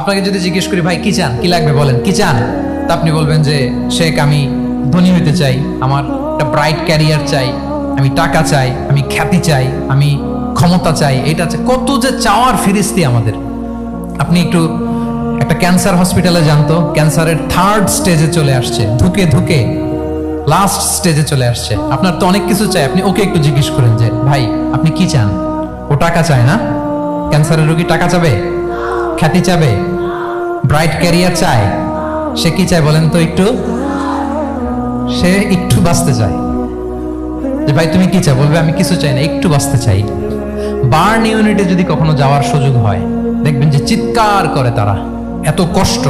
আপনাকে যদি জিজ্ঞেস করি ভাই কি চান, কি লাগবে বলেন, কি চান, তা আপনি বলবেন যে শেখ আমি ধনী হতে চাই, আমার একটা ব্রাইট ক্যারিয়ার চাই, আমি টাকা চাই, আমি খ্যাতি চাই, আমি ক্ষমতা চাই, এটা চাই। কত যে চাওয়ার ফিরিস্তি আমাদের। আপনি একটু একটা ক্যান্সার হসপিটালে জানতো, ক্যান্সারের 3rd স্টেজে চলে আসছে, ধুকে ধুকে লাস্ট স্টেজে চলে আসছে। আপনার তো অনেক কিছু চাই, আপনি ওকে একটু জিজ্ঞেস করেন যে ভাই আপনি কি চান। ও টাকা চায় না? ক্যান্সারের রোগী টাকা চাবে, খ্যাতি চাবে, ব্রাইট ক্যারিয়ার চায়। সে কি চায় বলেন তো একটু? সে একটু বাঁচতে চায়। যে ভাই তুমি কি চাও, বলবে আমি কিছু চাই না, একটু বাঁচতে চাই। বার্ন ইউনিটে যদি কখনো যাওয়ার সুযোগ হয়, দেখবেন যে চিৎকার করে তারা, এত কষ্ট,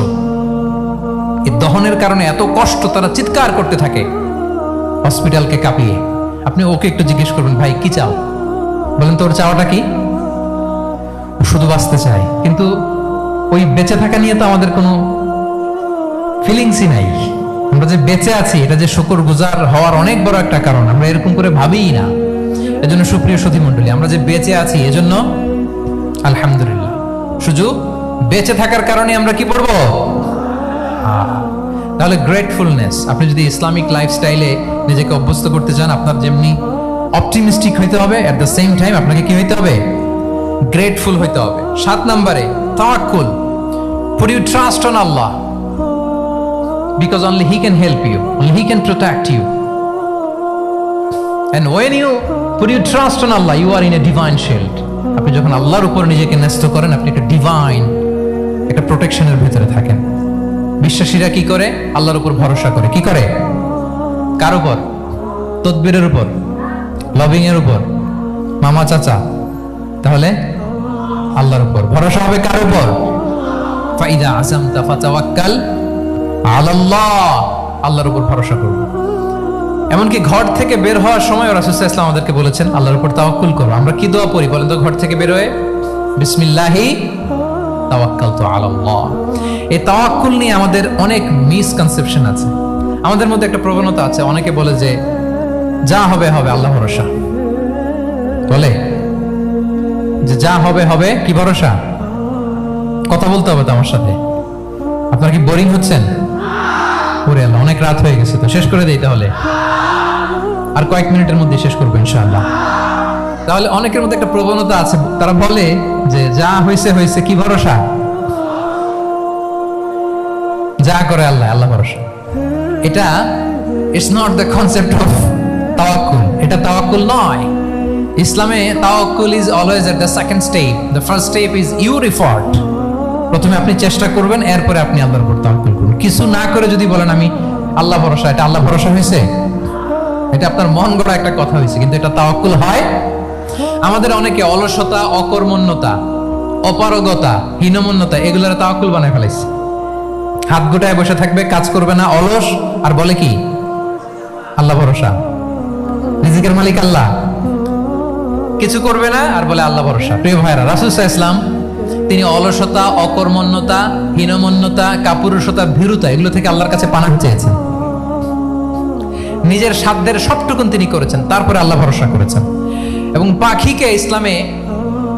এই দহনের কারণে এত কষ্ট, তারা চিৎকার করতে থাকে হসপিটালকে কাঁপিয়ে। আপনি ওকে একটু জিজ্ঞেস করবেন ভাই কি চাও, বলেন তো ওর চাওয়াটা কি? ও শুধু বাঁচতে চায়, কিন্তু ওই বেঁচে থাকা নিয়ে তো আমাদের কোনো ফিলিংসই নাই। আমরা যে বেঁচে আছি এটা যে শুকরগুজার হওয়ার অনেক বড় একটা কারণ, আমরা এরকম করে ভাবিই না। এজন্য সুপ্রিয় সুধী মণ্ডলী, আমরা যে বেঁচে আছি এজন্য আলহামদুলিল্লাহ। শুধু বেঁচে থাকার কারণে আমরা কি পড়বো? তাহলে গ্রেটফুলনেস। আপনি যদি ইসলামিক লাইফস্টাইলে নিজেকে অভ্যস্ত করতে চান, আপনার যেমনি অপটিমিস্টিক হইতে হবে, এট দ্য সেম টাইম আপনাকে কি হইতে হবে? গ্রেটফুল হইতে হবে। 7 নম্বরে তাওয়াক্কুল। Put your trust on Allah because only He can help you, only He can protect you. And when you put your trust on Allah, you are in a divine shield. আপনি যখন আল্লাহর উপর নিজেকে ন্যস্ত করেন, আপনি একটা ডিভাইন, একটা প্রোটেকশনের ভিতরে থাকেন। বিশ্বাসীরা কি করে? আল্লাহর উপর ভরসা করে। কি করে? কার উপর? তদবিরের উপর, লবিং এর উপর, মামা চাচা। তাহলে আল্লাহর উপর ভরসা হবে। কার উপর? ফাইদা আযামতা ফাতাওয়াক্কাল আলাল্লাহ। আল্লাহর উপর ভরসা করব। এমনকি ঘর থেকে বের হওয়ার সময় রাসূল সাল্লাল্লাহু আলাইহি ওয়াসাল্লাম আমাদেরকে বলেছেন আল্লাহর উপর তাওয়াক্কুল করো। আমরা কি দোয়া পড়ি বলেন তো ঘর থেকে বের হয়ে? বিসমিল্লাহি তাওয়াক্কালতু আলাল্লাহ। এই তাওয়াক্কুল নিয়ে আমাদের অনেক মিসকনসেপশন আছে। আমাদের মধ্যে একটা প্রবণতা আছে, অনেকে বলে যে যা হবে হবে, আল্লাহ ভরসা। বলে যে যা হবে হবে, কি ভরসা? কথা বলতে হবে তো আমার সাথে। আপনারা কি বোরিং হচ্ছেন? ওরে আল্লাহ, অনেক রাত হয়ে গেছে, তো শেষ করে দেই তাহলে। আর কয়েক মিনিটের মধ্যে শেষ করবো ইনশাআল্লাহ। তাহলে অনেকের মধ্যে একটা প্রবণতা আছে, তারা বলে যে যা হয়েছে হয়েছে, কি ভরসা? যা করে আল্লাহ, আল্লাহ ভরসা। এটা it's not the concept of তাওয়াক্কুল। এটা তাওয়াক্কুল নয়। ইসলামে তাওয়াক্কুল is always at the second step. The first step is your effort. প্রথমে আপনি চেষ্টা করবেন, এরপরে আপনি আল্লাহর উপর তাওয়াক্কুল করুন। কিছু না করে যদি বলেন আমি আল্লাহ ভরসা, এটা আল্লাহ ভরসা হয়েছে? এটা আপনার মন গড়া একটা কথা হয়েছে, কিন্তু এটা তাওয়াক্কুল হয়? আমাদের অনেকে অলসতা, অকর্মণ্যতা, অপারগতা, হীনমন্যতা এগুলোর তাওয়াক্কুল বানায় ফেলাইছে। হাত গোটায় বসে থাকবে, কাজ করবে না, অলস, আর বলে কি আল্লাহ ভরসা। রিজিকের মালিক আল্লাহ, কিছু করবে না আর বলে আল্লাহ ভরসা। প্রিয় ভাইরা, রাসূল সাল্লাল্লাহু আলাইহি ওয়াসাল্লাম তিনি অলসতা, অকর্মণ্যতা, হীনমন্যতা, কাপুরুষতা, ভীরুতা এগুলো থেকে আল্লাহর কাছে পানাহ চেয়েছেন। নিজের সাধ্যের সবটুকুন তিনি করেছেন, তারপরে আল্লাহ ভরসা করেছেন। এবং পাখিকে ইসলামে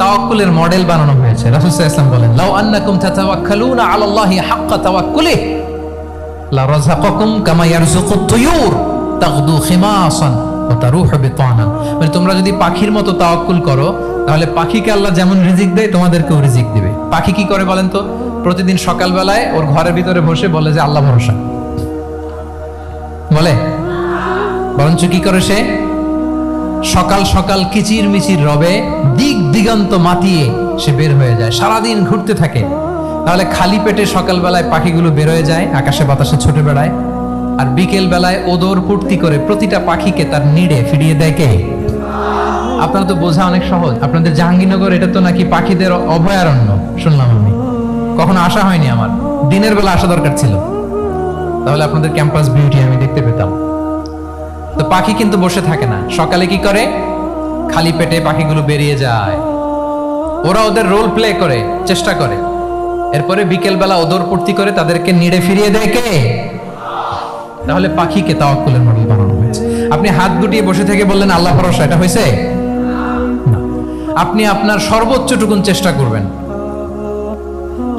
তাওয়াক্কুলের মডেল বানানো হয়েছে। রাসূল সাল্লাল্লাহু আলাইহি ওয়াসাল্লাম বলেন লাউ আন্নাকুম তাতাওয়াক্কালুনা আলাল্লাহি হাক্কা তাওয়াক্কুলিহি লা রাযাকাকুম কামা ইয়ারযুকুত তুয়ুর তাগদু খিমাসান ওয়া তারুহু বিতানান। মানে তোমরা যদি পাখির মতো তাওয়াক্কুল করো, তাহলে পাখিকে আল্লাহ যেমন রিজিক দেয় তোমাদেরকেও রিজিক দিবে। পাখি কি করে বলেন তো? প্রতিদিন সকালবেলায় ওর ঘরের ভিতরে বসে বলে যে আল্লাহ ভরসা। বলে? বরঞ্চ কি করে সে? সকাল সকাল কিচির মিচির রবে, দিক দিগন্ত মাতিয়ে সে বের হয়ে যায়, সারাদিন ঘুরতে থাকে। তাহলে খালি পেটে সকালবেলায় পাখিগুলো বের হয়ে যায়, আকাশে বাতাসে ছুটে বেড়ায়, আর বিকেল বেলায় ওদর ফুর্তি করে প্রতিটা পাখিকে তার নিড়ে ফিরিয়ে দেয় কে? আপনারা তো বোঝা অনেক সহজ। আপনাদের জাহাঙ্গীরনগর এটা তো নাকি পাখিদের অভয়ারণ্য শুনলাম আমি, কখনো আসা হয়নি আমার, দিনের বেলা আসা দরকার ছিল, তাহলে আপনাদের ক্যাম্পাস বিউটি আমি দেখতে পেতাম। তো পাখি কিন্তু বসে থাকে না, সকালে কি করে? খালি পেটে পাখিগুলো বেরিয়ে যায়, ওরা ওদের রোল প্লে করে, চেষ্টা করে, এরপরে বিকেল বেলা ওদর ফুর্তি করে তাদেরকে নিড়ে ফিরিয়ে দেয় কে? তাহলে পাখিকে তাওয়াক্কুলের মডেল বানানো হয়েছে। আপনি হাত গুটিয়ে বসে থেকে বললেন আল্লাহ ভরসা, এটা হয়েছে? আপনি আপনার সর্বোচ্চটুকুন চেষ্টা করবেন,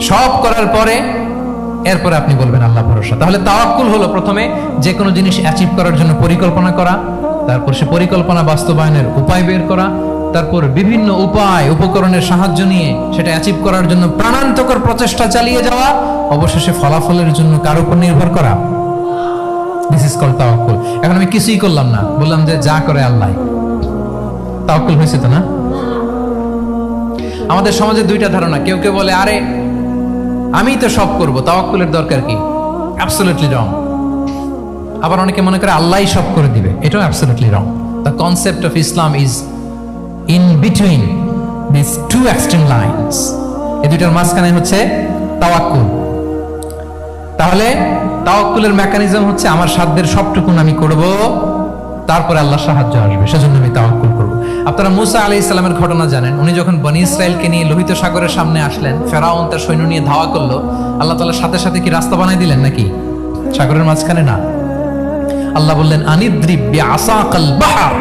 সব করার পরে এরপরে আপনি বলবেন আল্লাহ ভরসা। তাহলে তাওয়াক্কুল হলো প্রথমে যে কোনো জিনিস অ্যাচিভ করার জন্য পরিকল্পনা করা, তারপর সে পরিকল্পনা বাস্তবায়নের উপায় বের করা, তারপর বিভিন্ন উপায় উপকরণের সাহায্য নিয়ে সেটা অ্যাচিভ করার জন্য প্রাণান্তকর প্রচেষ্টা চালিয়ে যাওয়া, অবশেষে ফলাফলের জন্য কার উপর নির্ভর করা। দিস ইজ কল্ড তাওয়াক্কুল। এখন আমি কিছুই করলাম না, বললাম যে যা করে আল্লাহ, তাওয়াক্কুল হয়েছে তো না? আমাদের সমাজে দুইটা ধারণা, কেউ কেউ বলে আরে আমি তো সব করব, তাওয়াক্কুলের দরকার কি? Absolutely wrong. আবার অনেকে মনে করে আল্লাহই সব করে দিবে, এটাও absolutely wrong. The concept of Islam is in between this two extreme lines. এই দুইটার মাঝখানে হচ্ছে তাওয়াক্কুল। তাহলে তাওয়াক্কুলের মেকানিজম হচ্ছে আমার সাধ্যের সবটুকুন আমি করব, তারপরে আল্লাহর সাহায্য আসবে, সেজন্য আমি তাওয়াক্কুল করব। আপনারা মুসা আলাইহিস সালামের ঘটনা জানেন। উনি যখন বনী ইসরাইলকে নিয়ে লোহিত সাগরের সামনে আসলেন, ফেরাউন তার সৈন্য নিয়ে ধাওয়া করলো, আল্লাহ তাআলা সাথে সাথে কি রাস্তা বানাই দিলেন নাকি? সাগরের মাঝখানে না। আল্লাহ বললেন আনিদ্রিব বিআসাকাল বাহর,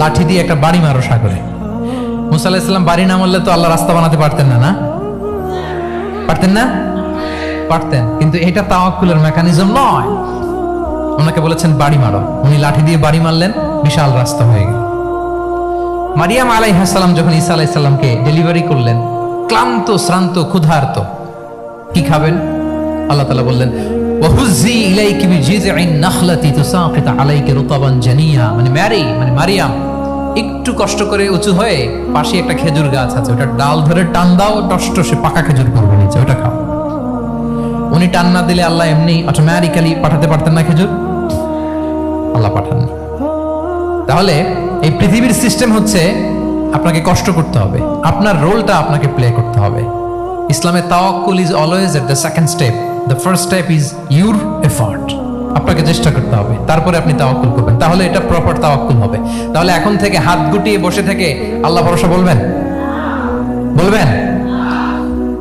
লাঠি দিয়ে একটা বাড়ি মারো সাগরে। মুসা আলাইহিস সালাম বাড়ি না মারলে তো আল্লাহ রাস্তা বানাতে পারতেন না, না পারতেন না? পারতেন, কিন্তু এটা তাওয়াক্কুলের মেকানিজম নয়। ওনাকে বলেছেন বাড়ি মারো, উনি লাঠি দিয়ে বাড়ি মারলেন, বিশাল রাস্তা হয়ে গেল। মারিয়াম আলাইহিস সালাম যখন ঈসা আলাইহিস সালামকে ডেলিভারি করলেন, ক্লান্ত শ্রান্ত ক্ষুধার্ত, কি খাবেন? আল্লাহ তাআলা বললেন ওয়াহুজ্জি ইলাইকি বিজিযইন নাখলাতি তুসাকিত আলাইকি রুতাবান জানিয়া, মানে মারিয়াম একটু কষ্ট করে উঁচু হয়ে পাশে একটা খেজুর গাছ আছে, ওটা ডাল ধরে টান দাও, টসটসে পাকা খেজুর পড়বে নিচে, ওটা খাও। উনি টান না দিলে আল্লাহ এমনি অটোমেটিক্যালি পাঠাতে পারতেন না খেজুর? আল্লাহ পাঠান। তাহলে এই পৃথিবীর সিস্টেম হচ্ছে আপনাকে কষ্ট করতে হবে, আপনার রোলটা আপনাকে প্লে করতে হবে। ইসলামে তাওয়াক্কুল is always at the second step, the first step is your effort. আপনাকে চেষ্টা করতে হবে, তারপরে আপনি তাওয়াক্কুল করবেন, তাহলে এটা প্রপার তাওয়াক্কুল হবে। তাহলে এখন থেকে হাত গুটিয়ে বসে থেকে আল্লাহ ভরসা বলবেন?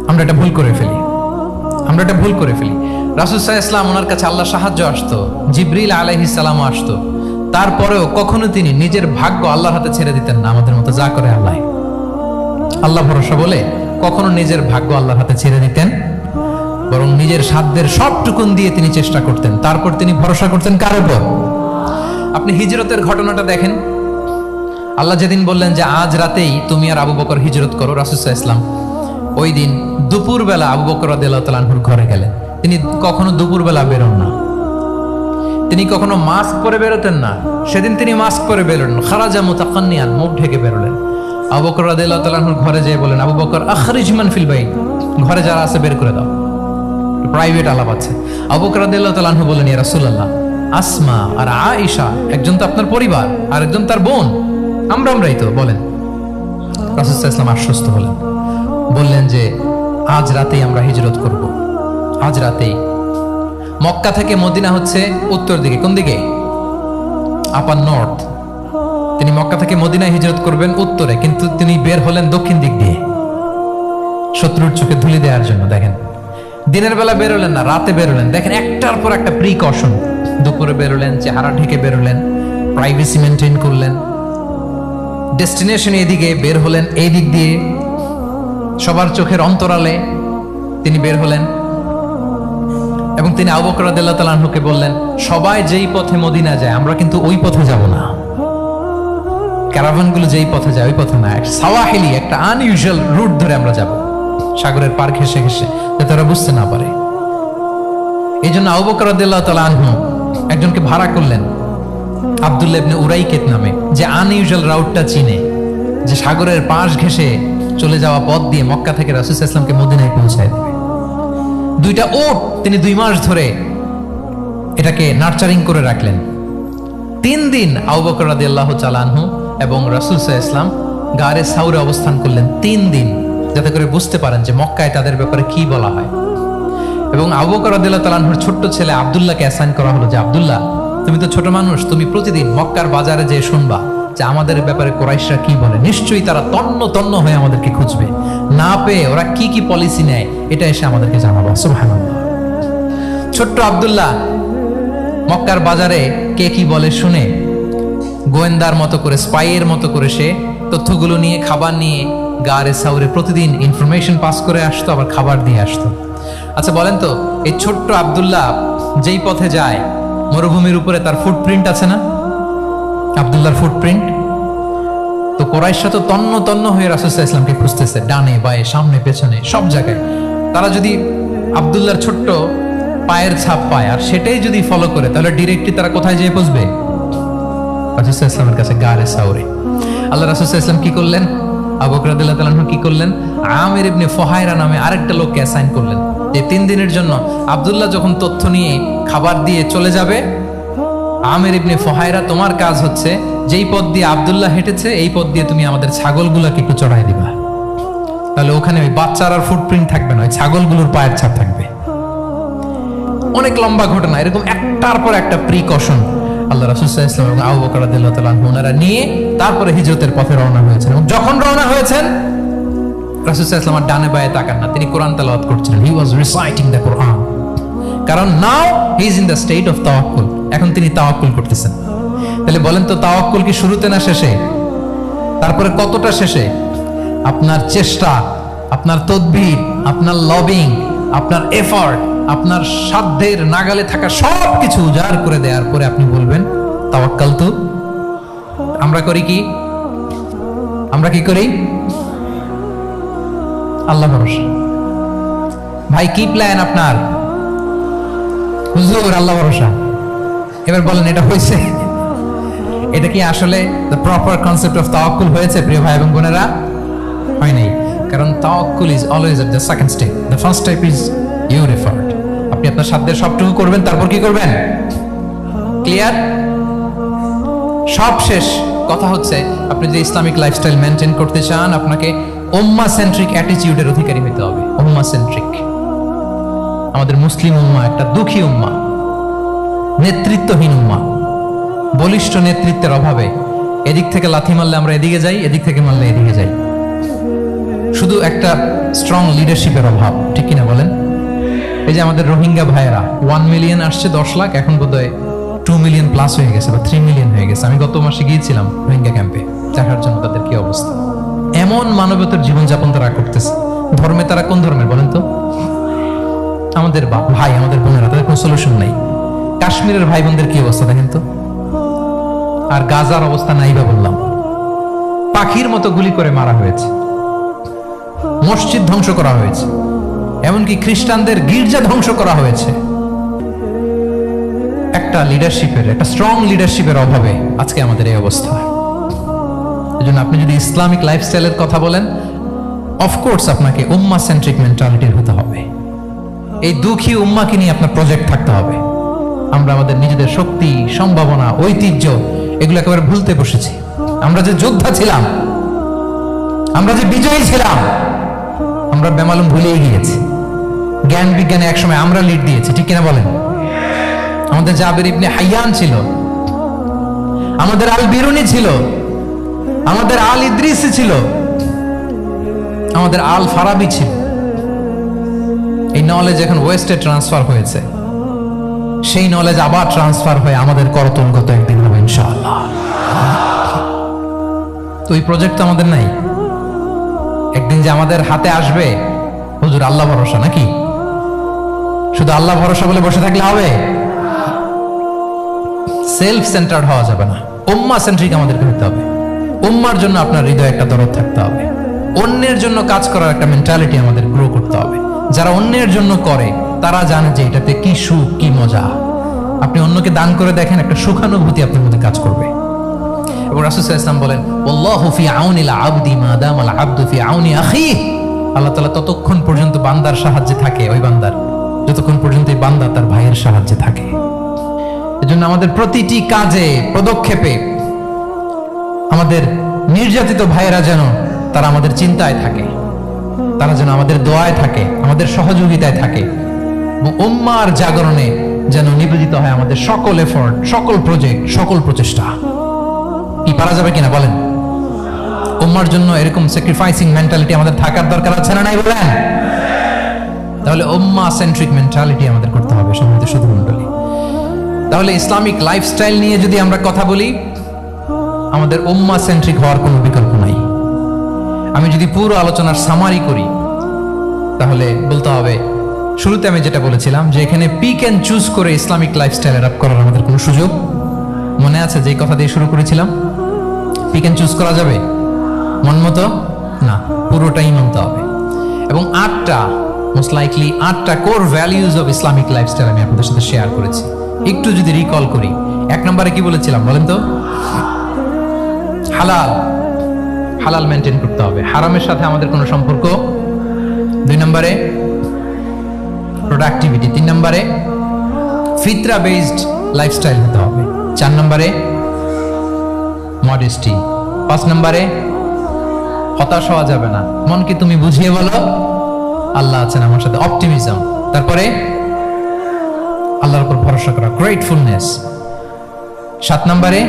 আমরা এটা ভুল করে ফেলি। রাসূল সাল্লাল্লাহু আলাইহি ওয়াসাল্লাম, ওনার কাছে আল্লাহর সাহায্য আসতো, জিবরিল আলাইহিস সালামও আসতো, তারপরেও কখনো তিনি নিজের ভাগ্য আল্লাহর হাতে ছেড়ে দিতেন না। আমাদের মতো যা করে আল্লাহ ভরসা বলে কখনো নিজের ভাগ্য আল্লাহর হাতে ছেড়ে দিতেন, বরং নিজের সাধ্যের সবটুকুন দিয়ে তিনি চেষ্টা করতেন। তারপর তিনি ভরসা করতেন কার উপর? আপনি হিজরতের ঘটনাটা দেখেন। আল্লাহ যেদিন বললেন যে আজ রাতেই তুমি আর আবু বকর হিজরত করো, রাসূল সাল্লাল্লাহু আলাইহি ওয়াসাল্লাম ওই দিন দুপুরবেলা আবু বকর রাদিয়াল্লাহু তাআলা আনহুর ঘরে গেলেন। তিনি কখনো দুপুরবেলা বেরোন না, তিনি কখনো মাস্ক পরে বেরোতেন না। সেদিন তিনি মাস্ক পরে বেরোলেন, খারাজা মুতাকান্নিয়ান, মুখ ঢেকে বেরোলেন। আবু বকর রাদিয়াল্লাহু তাআলা আনহুর ঘরে যেয়ে বলেন, আবু বকর আখরিজ মান ফিল বাইত, ঘরে যারা আছে বের করে দাও, প্রাইভেট আলাপ আছে। আবু বকর রাদিয়াল্লাহু তাআলা আনহু বলেন, ইয়া রাসূলুল্লাহ, আসমা আর আয়েশা একজন তো আপনার পরিবার আর একজন তার বোন, আমরাই তো, বলেন। রাসূল সাল্লাল্লাহু আলাইহি ওয়াসাল্লাম আশ্বস্ত হলেন, বললেন যে আজ রাতেই আমরা হিজরত করব। আজ রাতেই। মক্কা থেকে মদিনা হচ্ছে উত্তর দিকে, কোন দিকে? আপার নর্থ। তিনি মক্কা থেকে মদিনায় হিজরত করবেন উত্তরে, কিন্তু তিনি বের হলেন দক্ষিণ দিক দিয়ে, শত্রুর চোখে ধুলি দেওয়ার জন্য। দেখেন, দিনের বেলা বেরোলেন না, রাতে বেরোলেন। দেখেন, একটার পর একটা প্রিকশন। দুপুরে বেরোলেন, চেহারা ঢেকে বেরোলেন, প্রাইভেসি মেনটেন করলেন। ডেস্টিনেশন এদিকে, বের হলেন এই দিক দিয়ে, সবার চোখের অন্তরালে তিনি বের হলেন। এবং তিনি আবু বকর রাদিয়াল্লাহু তাআলা আনহুকে বললেন, সবাই যেই পথে মদিনা যায় আমরা কিন্তু ওই পথে যাব না, ক্যারাভানগুলো যেই পথে যায় ওই পথে না, সাওয়াহিলি একটা আনইউজুয়াল রুট ধরে আমরা যাব, সাগরের পার ঘেঁষে ঘেঁষে, যাতে ওরা বুঝতে না পারে। এই জন্য আবু বকর রাদিয়াল্লাহু তাআলা আনহু একজনকে ভাড়া করলেন, আব্দুল্লাহ ইবনে উরাইকেত নামে, যে আনইউজুয়াল রাউটটা চিনে, যে সাগরের পাশ ঘেঁষে চলে যাওয়া পথ দিয়ে মক্কা থেকে রাসূল সাল্লাল্লাহু আলাইহি ওয়াসাল্লামকে মদিনায় পৌঁছায় দেবে। দুইটা ওট তিনি 2 মাস ধরে এটাকে নার্চারিং করে রাখলেন। 3 দিন আবু বকর রাদিয়াল্লাহু তাআলা আনহু এবং রাসূল সাল্লাল্লাহু আলাইহি ওয়াসাল্লাম গারে সাউরে অবস্থান করলেন 3 দিন, যাতে করে বুঝতে পারেন যে মক্কায় তাদের ব্যাপারে কি বলা হয়। এবং আবু বকর রাদিয়াল্লাহু তাআলা আনহুর ছোট্ট ছেলে আব্দুল্লাহকে অ্যাসাইন করা হলো যে, আব্দুল্লাহ, তুমি তো ছোট মানুষ, তুমি প্রতিদিন মক্কার বাজারে যেয়ে শুনবা যে আমাদের ব্যাপারে কুরাইশরা কি বলে। নিশ্চয়ই তারা তন্ন তন্ন হয়ে আমাদেরকে খুঁজবে, না পেয়ে ওরা কি কি পলিসি নেয় এটা এসে আমাদেরকে জানাবা। সুবহানাল্লাহ। ছোট্ট আব্দুল্লাহ মক্কার বাজারে কে কি বলে শুনে গোয়েন্দার মতো করে, স্পাইয়ের মতো করে সে তথ্যগুলো নিয়ে, খাবার নিয়ে গারে সাউরে প্রতিদিন ইনফরমেশন পাস করে আসতো, আবার খাবার দিয়ে আসতো। আচ্ছা বলেন তো, এই ছোট্ট আব্দুল্লাহ যেই পথে যায়, মরুভূমির উপরে তার ফুটপ্রিন্ট আছে না? আব্দুল্লাহর ফুটপ্রিন্ট। তো কোরাইশরা তো তন্ন তন্ন হয়ে রাসূল সাল্লাল্লাহু আলাইহি ওয়াসাল্লামকে খুঁজতেছে, ডানে বায়ে সামনে পেছনে সব জায়গায়। তারা যদি আব্দুল্লাহর ছোট্ট পায়ের ছাপ পায় আর সেটাই যদি ফলো করে, তাহলে ডিরেক্টলি তারা কোথায় যেয়ে পৌঁছবে? রাসূল সাল্লাল্লাহু আলাইহি ওয়াসাল্লামের কাছে, গারে সাউরে। আল্লাহ রাসূল সাল্লাল্লাহু আলাইহি ওয়াসাল্লাম কি করলেন? আবু বকর রাদিয়াল্লাহু তাআলা আনহু কি করলেন? আমির ইবনে ফুহায়রা নামে আরেকটা লোককে অ্যাসাইন করলেন যে 3 দিনের জন্য আব্দুল্লাহ যখন তথ্য নিয়ে খাবার দিয়ে চলে যাবে, আমির ইবনে ফুহায়রা, তোমার কাজ হচ্ছে যেই পথ দিয়ে আব্দুল্লাহ হেঁটেছে এই পথ দিয়ে তুমি আমাদের ছাগলগুলোকে একটু চড়াই দিবা। তাহলে ওখানে ওই বাচ্চার আর ফুটপ্রিন্ট থাকবে না, ওই ছাগলগুলোর পায়ের ছাপ থাকবে। অনেক লম্বা ঘটনা, এরকম একটার পর একটা প্রিকশন আল্লাহ রাসূল সাল্লাল্লাহু আলাইহি ওয়াসাল্লাম এবং আবু বকর রাদিয়াল্লাহু তাআলা আনহু ওনারা নিয়ে তারপরে হিজরতের পথে রওনা হয়েছেন। এবং যখন রওনা হয়েছেন, রাসূল সাল্লাল্লাহু আলাইহি ওয়াসাল্লাম ডানে বায়ে তাকান না, তিনি কোরআন তেলাওয়াত করছিলেন। হি ওয়াজ রিসাইটিং দ্য কোরআন, কারণ now he is in the state of তাওয়াক্কুল। এখন তিনি তাওয়াক্কুল করতেছেন। তাহলে বলেন তো, তাওয়াক্কুল কি শুরুতে না শেষে? তারপরে কতটা শেষে? আপনার চেষ্টা, আপনার তদবির, আপনার লবিং, আপনার এফর্ট, আপনার সাধ্যের নাগালে থাকা সব কিছু উজাড় করে দেওয়ার পরে আপনি বলবেন তাওয়াক্কালতু। আমরা করি কি? আমরা কি করি? আল্লাহ ভরসা। ভাই কি প্ল্যান আপনার? হুজুর আল্লাহ ভরসা। এবার বলেন, এটা হয়েছে? এটা কি আসলে দ্য প্রপার কনসেপ্ট অফ তাওয়াক্কুল হয়েছে প্রিয় ভাই এবং বোনেরা? হয় নাই। কারণ তাওয়াক্কুল is always at the second step. The first step is your effort. আপনি আপনার সাধ্যের সবটুকু করবেন, তারপর কি করবেন? ক্লিয়ার? সব শেষ। কথা হচ্ছে, আপনি যদি ইসলামিক লাইফস্টাইল মেনটেন করতে চান, আপনাকে উম্মাহ সেন্ট্রিক অ্যাটিটিউডের অধিকারী হতে হবে। উম্মাহ সেন্ট্রিক। আমাদের মুসলিম উম্মাহ একটা দুঃখী উম্মাহ, নেতৃত্বহীন উম্মাহ, বলিষ্ঠ নেতৃত্বের অভাবে এদিক থেকে লাথি মারলে আমরা এদিকে যাই, এদিক থেকে মারলে এদিকে যাই। শুধু একটা স্ট্রং লিডারশিপের অভাব, ঠিক কিনা বলেন? এই যে আমাদের রোহিঙ্গা ভাইয়েরা 1 মিলিয়ন আসছে, 10 লাখ, এখন বোধহয় 2 মিলিয়ন প্লাস হয়ে গেছে বা 3 মিলিয়ন হয়ে গেছে। আমি গত মাসে গিয়েছিলাম রোহিঙ্গা ক্যাম্পে, দেখার জন্য তাদের কি অবস্থা। এমন মানবতার জীবনযাপন তারা করতেছে। ধর্মে তারা কোন ধর্মের বলেন তো? আমাদের ভাই, আমাদের বোনেরা, তাদের কোনো সলিউশন নাই। কাশ্মীরের ভাই বোনদের কি অবস্থা দেখেন তো। আর গাজার অবস্থা নাই বা বললাম। পাখির মতো গুলি করে মারা হয়েছে, মসজিদ ধ্বংস করা হয়েছে, এমনকি খ্রিস্টানদের গির্জা ধ্বংস করা হয়েছে। একটা লিডারশিপের, একটা স্ট্রং লিডারশিপের অভাবে আজকে আমাদের এই অবস্থা। এজন্য আপনি যদি ইসলামিক লাইফস্টাইলের কথা বলেন, অফকোর্স আপনাকে উম্মাহ সেন্ট্রিক মেন্টালিটির হতে হবে। এই দুঃখী উম্মাকে নিয়ে আপনার প্রজেক্ট থাকতে হবে। আমরা আমাদের নিজেদের শক্তি, সম্ভাবনা, ঐতিহ্য এগুলো একেবারে ভুলতে বসেছি। আমরা যে যোদ্ধা ছিলাম, আমরা যে বিজয়ী ছিলাম, আমরা বেমালুম ভুলেই গিয়েছি। জ্ঞান বিজ্ঞানে একসময় আমরা লিড দিয়েছি, ঠিক কিনা বলেন? আমাদের জাবের ইবনে হাইয়ান ছিল, আমাদের আল বিরুনি ছিল, আমাদের আল ইদ্রিসি ছিল, আমাদের আল ফারাবি ছিল। এই নলেজ এখন ওয়েস্টে ট্রান্সফার হয়েছে, সেই নলেজ আবার ট্রান্সফার হয়ে আমাদের করতলগত একদিন হবে ইনশাআল্লাহ। তো এই প্রজেক্ট তো আমাদের নাই। একদিন যে আমাদের হাতে আসবে, হুজুর আল্লাহ ভরসা নাকি? শুধু আল্লাহ ভরসা বলে বসে থাকলে হবে? সেলফ সেন্টার্ড হওয়া যাবে না, উম্মাহ সেন্ট্রিক আমাদেরকে হতে হবে। উম্মার জন্য আপনার হৃদয়ে একটা দরদ থাকতে হবে। অন্যের জন্য কাজ করার একটা মেন্টালিটি আমাদের গ্রো করতে হবে। যারা অন্যের জন্য করে তারা জানে যে এটাতে কি সুখ, কি মজা। আপনি অন্যকে দান করে দেখেন, একটা সুখানুভূতি আপনার মধ্যে কাজ করবে। এবং রাসূল সাল্লাল্লাহু আলাইহি ওয়াসাল্লাম বলেন, আল্লাহু ফি আউনিল আবদি মা দামাল আবদু ফি আউনি আখিহি। আল্লাহ তাআলা ততক্ষণ পর্যন্ত বান্দার সাহায্যে থাকে, ওই বান্দার, যতক্ষণ পর্যন্ত এই বান্দা তার ভাইয়ের সাহায্যে থাকে। এজন্য আমাদের প্রতিটি কাজে, পদক্ষেপে আমাদের নির্যাতিত ভাইয়েরা যেন তারা আমাদের চিন্তায় থাকে, তারা যেন আমাদের দোয়ায় থাকে, আমাদের সহযোগিতায় থাকে। এবং উম্মাহর জাগরণে যেন নিবেদিত হয় আমাদের সকল এফর্ট, সকল প্রজেক্ট, সকল প্রচেষ্টা। কি পারা যাবে কিনা বলেন? উম্মাহর জন্য এরকম স্যাক্রিফাইসিং মেন্টালিটি আমাদের থাকার দরকার আছে না নাই বলেন? তাহলে উম্মাহ সেন্ট্রিক মেন্টালিটি আমাদের করতে হবে সম্মানিত সুধীমণ্ডলী। তাহলে ইসলামিক লাইফস্টাইল নিয়ে যদি আমরা কথা বলি, আমাদের উম্মাহ সেন্ট্রিক হওয়ার কোনো বিকল্প নাই। আমি যদি পুরো আলোচনার সামারি করি তাহলে বলতে হবে, শুরুতে আমি যেটা বলেছিলাম যে এখানে পিক অ্যান্ড চুজ করে ইসলামিক লাইফস্টাইল অ্যাডাপ্ট করার আমাদের কোনো সুযোগ মনে আছে? যেই কথা দিয়ে শুরু করেছিলাম, পিক অ্যান্ড চুজ করা যাবে মন মতো না, পুরোটাই মানতে হবে। এবং 8টা মোস্ট লাইকলি 8টা core values of Islamic lifestyle আমি আপনাদের সাথে শেয়ার করেছি। একটু যদি রিকল করি, 1 নম্বরে কি বলেছিলাম বলেন তো? হালাল, হালাল মেনটেন করতে হবে, হারামের সাথে আমাদের কোনো সম্পর্ক। 2 নম্বরে প্রোডাক্টিভিটি। 3 নম্বরে ফিতরা বেসড লাইফস্টাইল হতে হবে। 4 নম্বরে মডেস্টি। 5 নম্বরে হতাশ হওয়া যাবে না, মনকে তুমি বুঝিয়ে বলো আল্লাহ আছেন আমার সাথে, অপটিমিজম। তারপরে আল্লাহর উপর ভরসা করা, গ্রেটফুলনেস। 7 নম্বরে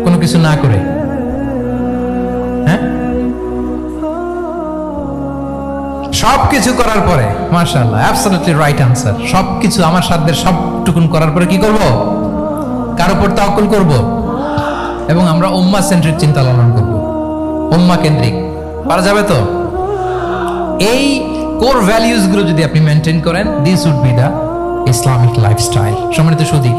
কোনো কিছু না করে, হ্যাঁ, সবকিছু করার পরে, মাশাআল্লাহ, অ্যাবসলিউটলি রাইট আনসার। সবকিছু আমার সাধ্যের সবটুকুন করার পরে কি করব? কার উপর তাওয়াক্কুল করব এবং আমরা উম্মাহ সেন্ট্রিক চিন্তা লালন করব, উম্মাহ কেন্দ্রিক। পারা যাবে তো? এই কোর ভ্যালিউজ গুলো যদি আপনি মেনটেন করেন, this would be the Islamic lifestyle. সম্মানিত সুধী,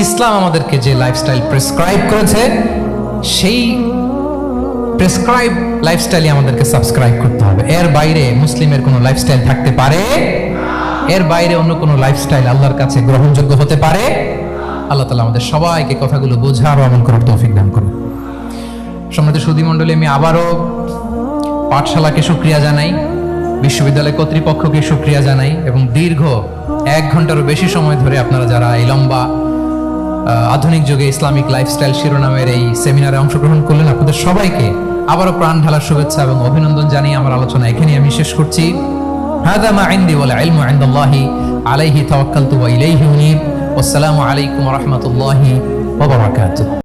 ইসলাম আমাদেরকে যে লাইফস্টাইল প্রেসক্রাইব করেছে, সেই প্রেসক্রাইব লাইফস্টাইলে আমাদেরকে সাবস্ক্রাইব করতে হবে। এর বাইরে মুসলিমের কোনো লাইফস্টাইল থাকতে পারে? এর বাইরে অন্য কোনো লাইফস্টাইল আল্লাহর কাছে গ্রহণযোগ্য হতে পারে? আল্লাহ তাআলা আমাদের সবাইকে কথাগুলো বোঝার ও আমল করার তৌফিক দান করুন। সম্মানিত সুধী মণ্ডলী, আমি আবারও পাঠশালাকে শুকরিয়া জানাই, বিশ্ববিদ্যালয় কর্তৃপক্ষকে শুকরিয়া জানাই, এবং দীর্ঘ 1 ঘন্টারও বেশি সময় ধরে আপনারা যারা এই লম্বা আধুনিক যুগে ইসলামিক লাইফস্টাইল শিরোনামের এই সেমিনারে অংশগ্রহণ করলেন, আপনাদের সবাইকে আবারও প্রাণ ঢালার শুভেচ্ছা এবং অভিনন্দন জানিয়ে আমার আলোচনা এখানেই আমি শেষ করছি। হাদা মা ইনদি ওয়াল ইলমু ইনদাল্লাহি আলাইহি তাওয়াক্কালতু ওয়া ইলাইহি উনীব। আসসালামু আলাইকুম ওয়া রাহমাতুল্লাহি ওয়া বারাকাতুহু।